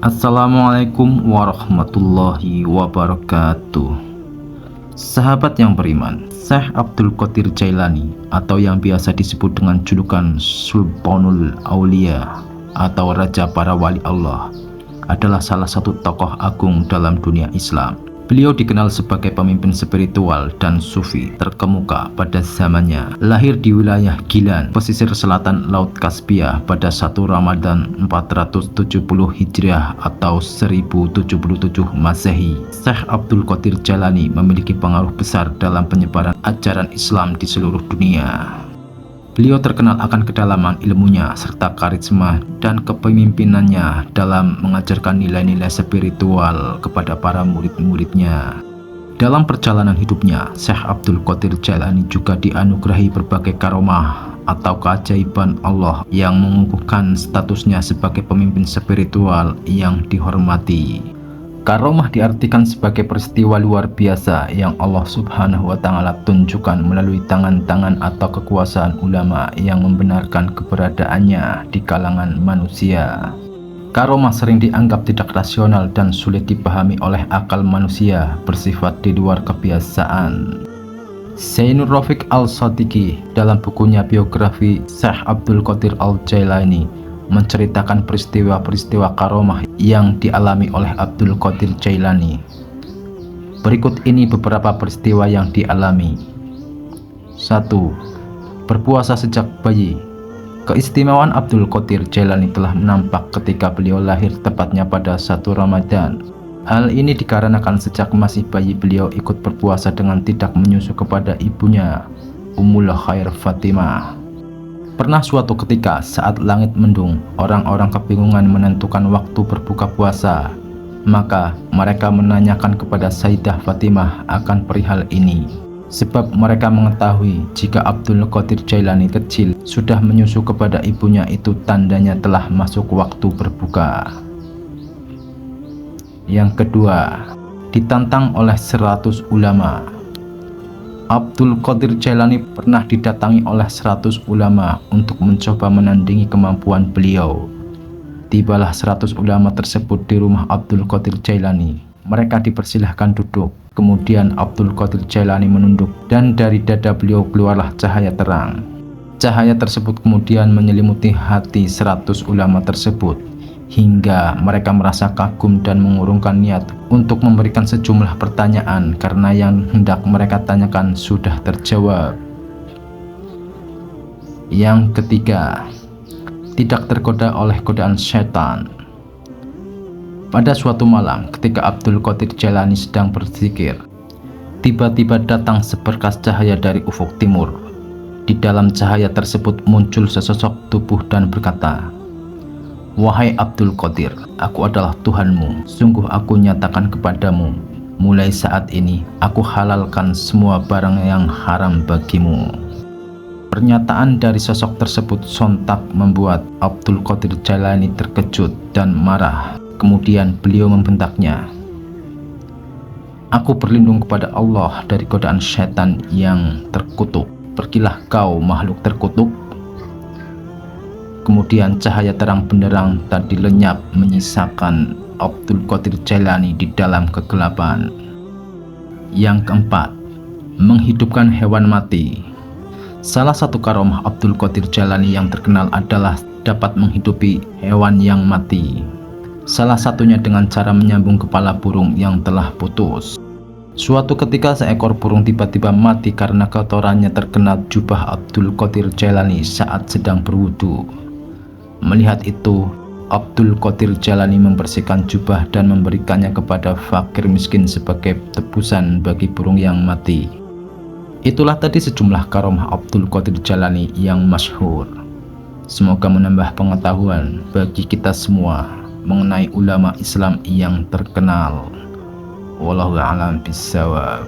Assalamualaikum warahmatullahi wabarakatuh. Sahabat yang beriman, Syekh Abdul Qadir Jailani atau yang biasa disebut dengan julukan Sultanul Aulia atau Raja para Wali Allah adalah salah satu tokoh agung dalam dunia Islam. Beliau dikenal sebagai pemimpin spiritual dan sufi terkemuka pada zamannya. Lahir di wilayah Gilan, pesisir selatan Laut Kaspia pada 1 Ramadan 470 Hijriah atau 1077 Masehi. Syekh Abdul Qadir Jailani memiliki pengaruh besar dalam penyebaran ajaran Islam di seluruh dunia. Beliau terkenal akan kedalaman ilmunya serta karisma dan kepemimpinannya dalam mengajarkan nilai-nilai spiritual kepada para murid-muridnya. Dalam perjalanan hidupnya, Syekh Abdul Qadir Jailani juga dianugerahi berbagai karomah atau keajaiban Allah yang mengukuhkan statusnya sebagai pemimpin spiritual yang dihormati. Karomah diartikan sebagai peristiwa luar biasa yang Allah Subhanahu wa Ta'ala tunjukkan melalui tangan-tangan atau kekuasaan ulama yang membenarkan keberadaannya di kalangan manusia. Karomah sering dianggap tidak rasional dan sulit dipahami oleh akal manusia, bersifat di luar kebiasaan. Zainur Rafiq Al-Shadiqi dalam bukunya biografi Syekh Abdul Qadir Al-Jailani menceritakan peristiwa-peristiwa karomah yang dialami oleh Abdul Qadir Jailani. Berikut ini beberapa peristiwa yang dialami. 1. Berpuasa sejak bayi. Keistimewaan Abdul Qadir Jailani telah nampak ketika beliau lahir tepatnya pada 1 Ramadan. Hal ini dikarenakan sejak masih bayi beliau ikut berpuasa dengan tidak menyusu kepada ibunya, Ummul Khair Fatimah. Pernah suatu ketika saat langit mendung, orang-orang kebingungan menentukan waktu berbuka puasa. Maka mereka menanyakan kepada Sayyidah Fatimah akan perihal ini. Sebab mereka mengetahui jika Abdul Qadir Jailani kecil sudah menyusu kepada ibunya itu tandanya telah masuk waktu berbuka. Yang kedua, ditantang oleh 100 ulama. Abdul Qadir Jailani pernah didatangi oleh 100 ulama untuk mencoba menandingi kemampuan beliau. Tibalah 100 ulama tersebut di rumah Abdul Qadir Jailani. Mereka dipersilahkan duduk. Kemudian Abdul Qadir Jailani menunduk dan dari dada beliau keluarlah cahaya terang. Cahaya tersebut kemudian menyelimuti hati 100 ulama tersebut, hingga mereka merasa kagum dan mengurungkan niat untuk memberikan sejumlah pertanyaan karena yang hendak mereka tanyakan sudah terjawab. Yang ketiga, tidak tergoda oleh godaan setan. Pada suatu malam ketika Abdul Qadir Jailani sedang berzikir, tiba-tiba datang seberkas cahaya dari ufuk timur. Di dalam cahaya tersebut muncul sesosok tubuh dan berkata, "Wahai Abdul Qadir, aku adalah Tuhanmu. Sungguh aku nyatakan kepadamu, mulai saat ini aku halalkan semua barang yang haram bagimu." Pernyataan dari sosok tersebut sontak membuat Abdul Qadir Jailani terkejut dan marah. Kemudian beliau membentaknya, "Aku berlindung kepada Allah dari godaan setan yang terkutuk. Pergilah kau makhluk terkutuk." Kemudian cahaya terang benderang tadi lenyap menyisakan Abdul Qadir Jailani di dalam kegelapan. Yang keempat, menghidupkan hewan mati. Salah satu karomah Abdul Qadir Jailani yang terkenal adalah dapat menghidupi hewan yang mati. Salah satunya dengan cara menyambung kepala burung yang telah putus. Suatu ketika seekor burung tiba-tiba mati karena kotorannya terkena jubah Abdul Qadir Jailani saat sedang berwudu. Melihat itu, Abdul Qadir Jailani membersihkan jubah dan memberikannya kepada fakir miskin sebagai tebusan bagi burung yang mati. Itulah tadi sejumlah karomah Abdul Qadir Jailani yang masyhur. Semoga menambah pengetahuan bagi kita semua mengenai ulama Islam yang terkenal. Wallahu a'lam bishawab.